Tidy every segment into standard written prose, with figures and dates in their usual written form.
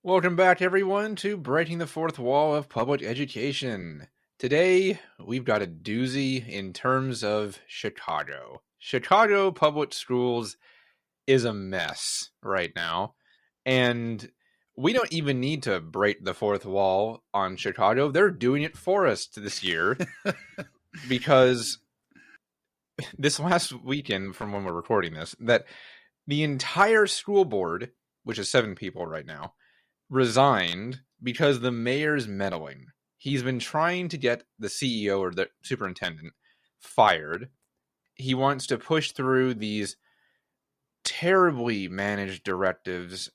Welcome back, everyone, to Breaking the Fourth Wall of Public Education. Today, we've got a doozy in terms of Chicago. Chicago public schools is a mess right now, and we don't even need to break the fourth wall on Chicago. They're doing it for us this year because this last weekend, from when we're recording this, that the entire school board, which is 7 people right now, resigned because the mayor's meddling. He's been trying to get the CEO or the superintendent fired. He wants to push through these terribly managed directives,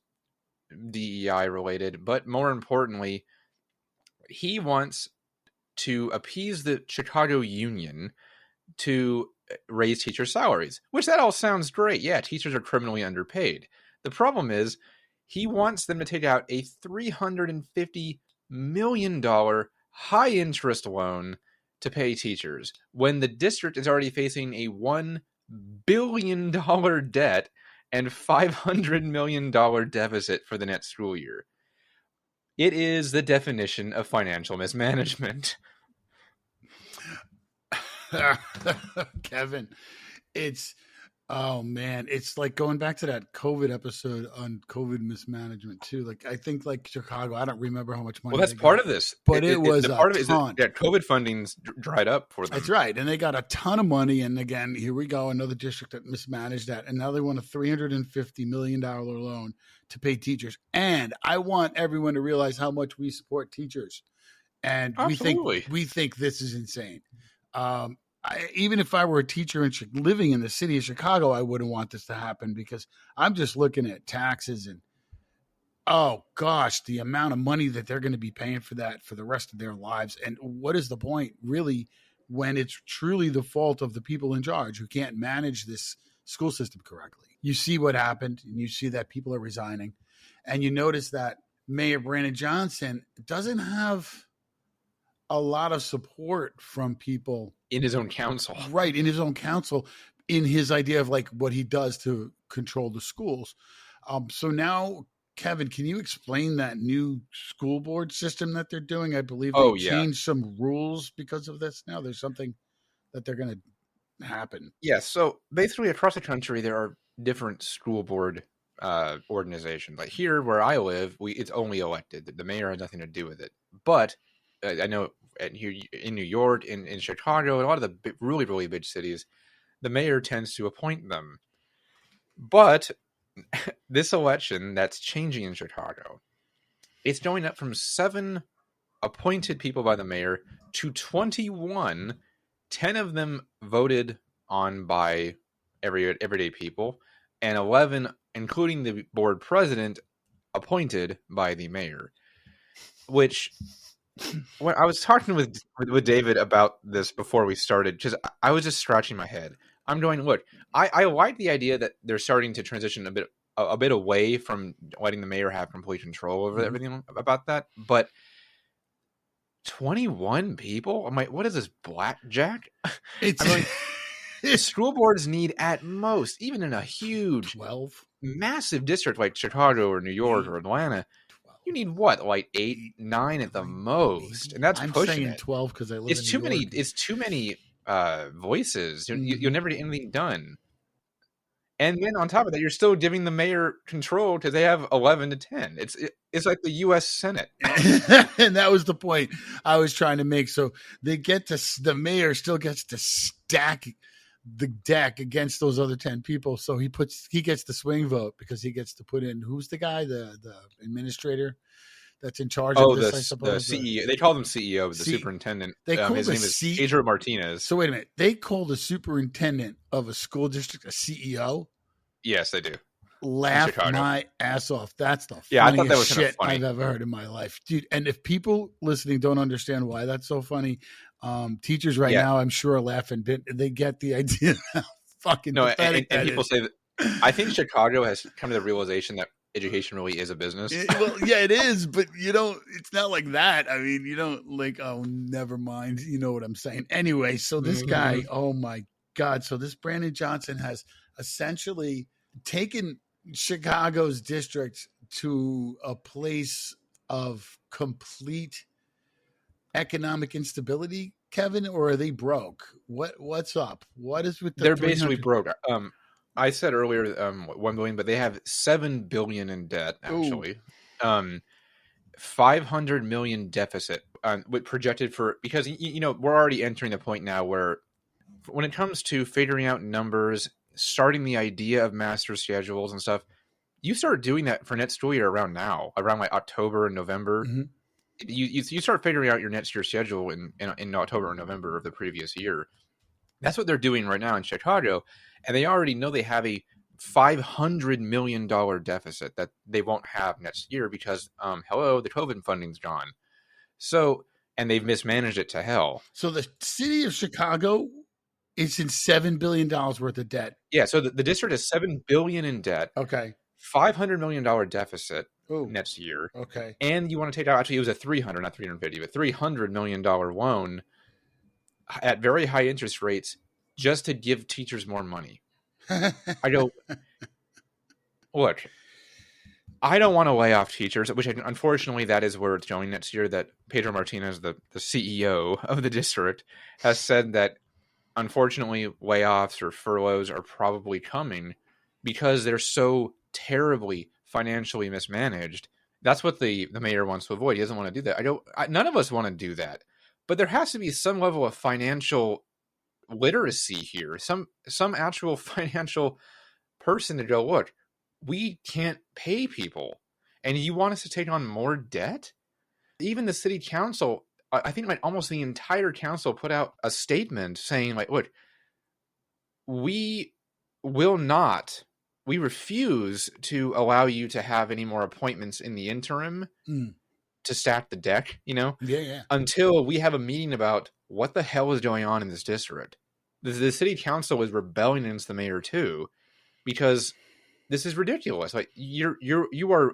DEI related, but more importantly, he wants to appease the Chicago Union to raise teacher salaries, which that all sounds great. Yeah, teachers are criminally underpaid. The problem is he wants them to take out a $350 million high-interest loan to pay teachers when the district is already facing a $1 billion debt and $500 million deficit for the next school year. It is the definition of financial mismanagement. Kevin, it's like going back to that COVID episode on COVID mismanagement too. Like I think like Chicago, I don't remember how much money. Well, that's part of this, but it was the part of it is that COVID funding's dried up for them. That's right, and they got a ton of money. And again, here we go, another district that mismanaged that, and now they want a $350 million loan to pay teachers. And I want everyone to realize how much we support teachers, and Absolutely. we think this is insane. Even if I were a teacher living in the city of Chicago, I wouldn't want this to happen because I'm just looking at taxes and, oh gosh, the amount of money that they're going to be paying for that for the rest of their lives. And what is the point really when it's truly the fault of the people in charge who can't manage this school system correctly? You see what happened, and you see that people are resigning, and you notice that Mayor Brandon Johnson doesn't have a lot of support from people in his own council. Right, in his own council, in his idea of like what he does to control the schools. So now, Kevin, can you explain that new school board system that they're doing? I believe they changed some rules because of this. Now there's something that they're going to happen. Yeah, so basically across the country, there are different school board organizations. Like here where I live, it's only elected. The mayor has nothing to do with it. But I know here in New York, in Chicago, and a lot of the really, really big cities, the mayor tends to appoint them. But this election that's changing in Chicago, it's going up from 7 appointed people by the mayor to 21. 10 of them voted on by everyday people, and 11, including the board president, appointed by the mayor. Which, when I was talking with David about this before we started, because I was just scratching my head. I'm going, look, I like the idea that they're starting to transition a bit away from letting the mayor have complete control over everything about that. But 21 people? I'm like, what is this, blackjack? School boards need at most, even in a huge, 12, massive district like Chicago or New York or Atlanta, you need what, like 8, 9 at the most, and that's pushing saying it. 12 because I live It's in too New many. York. It's too many voices. You'll never get anything done. And then on top of that, you're still giving the mayor control because they have 11 to 10. It's like the U.S. Senate. And that was the point I was trying to make. So the mayor still gets to stack the deck against those other 10 people. So he gets the swing vote because he gets to put in, who's the guy, the administrator that's in charge of this, I suppose. The CEO. They call them CEO, the superintendent. His name is Pedro Martinez. So wait a minute. They call the superintendent of a school district a CEO? Yes, they do. Laugh my ass off. That's the funniest shit I've ever heard in my life. Dude, and if people listening don't understand why that's so funny, teachers now, I'm sure, are laughing. They get the idea how fucking pathetic and people say that. I think Chicago has come to the realization that education really is a business. It is, but it's not like that. I mean, you don't like, oh, never mind. You know what I'm saying? Anyway, so this guy, oh my God. So this Brandon Johnson has essentially taken Chicago's districts to a place of complete economic instability, Kevin, or are they broke? What's up? What is with the They're basically 300? broke. I said earlier 1 billion, but they have 7 billion in debt Ooh. actually. 500 million deficit with projected for, because we're already entering the point now where when it comes to figuring out numbers, starting the idea of master schedules and stuff, you start doing that for next school year around now, around like October and November. Mm-hmm. You start figuring out your next year schedule in October or November of the previous year. That's what they're doing right now in Chicago, and they already know they have a $500 million deficit that they won't have next year because hello, the COVID funding's gone. So, and they've mismanaged it to hell. So the city of Chicago is in $7 billion worth of debt. Yeah, so the district is 7 billion in debt, Okay. $500 million deficit Ooh. next year. Okay. And you want to take out, actually it was a 300, not 350, but $300 million loan at very high interest rates just to give teachers more money. I go, look, I don't want to lay off teachers, which unfortunately that is where it's going next year. That Pedro Martinez, the CEO of the district, has said that unfortunately layoffs or furloughs are probably coming because they're so terribly financially mismanaged. That's what the mayor wants to avoid. He doesn't want to do that. None of us want to do that, but there has to be some level of financial literacy here. Some actual financial person to go, look, we can't pay people, and you want us to take on more debt? Even the city council, I think like almost the entire council put out a statement saying like, look, we refuse to allow you to have any more appointments in the interim to stack the deck, Yeah. until we have a meeting about what the hell is going on in this district. The city council is rebelling against the mayor too, because this is ridiculous. Like you are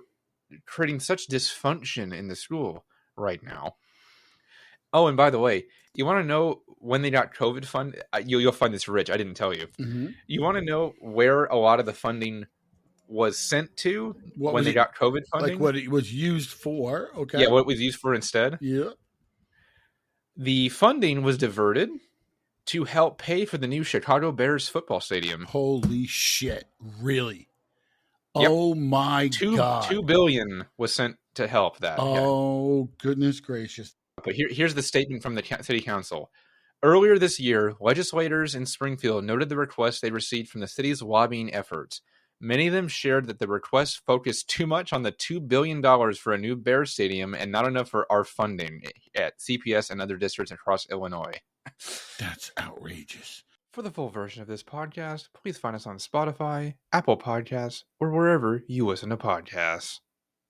creating such dysfunction in the school right now. Oh, and by the way, you want to know when they got COVID fund? You'll find this rich. I didn't tell you. Mm-hmm. You want to know where a lot of the funding was sent to when they got COVID funding? Like what it was used for? Okay. Yeah, what it was used for instead? Yeah. The funding was diverted to help pay for the new Chicago Bears football stadium. Holy shit! Really? Yep. Oh my God! $2 billion was sent to help that. Oh goodness gracious! But here's the statement from the city council. Earlier this year, legislators in Springfield noted the requests they received from the city's lobbying efforts. Many of them shared that the requests focused too much on the $2 billion for a new Bears stadium and not enough for our funding at CPS and other districts across Illinois. That's outrageous. For the full version of this podcast, please find us on Spotify, Apple Podcasts, or wherever you listen to podcasts.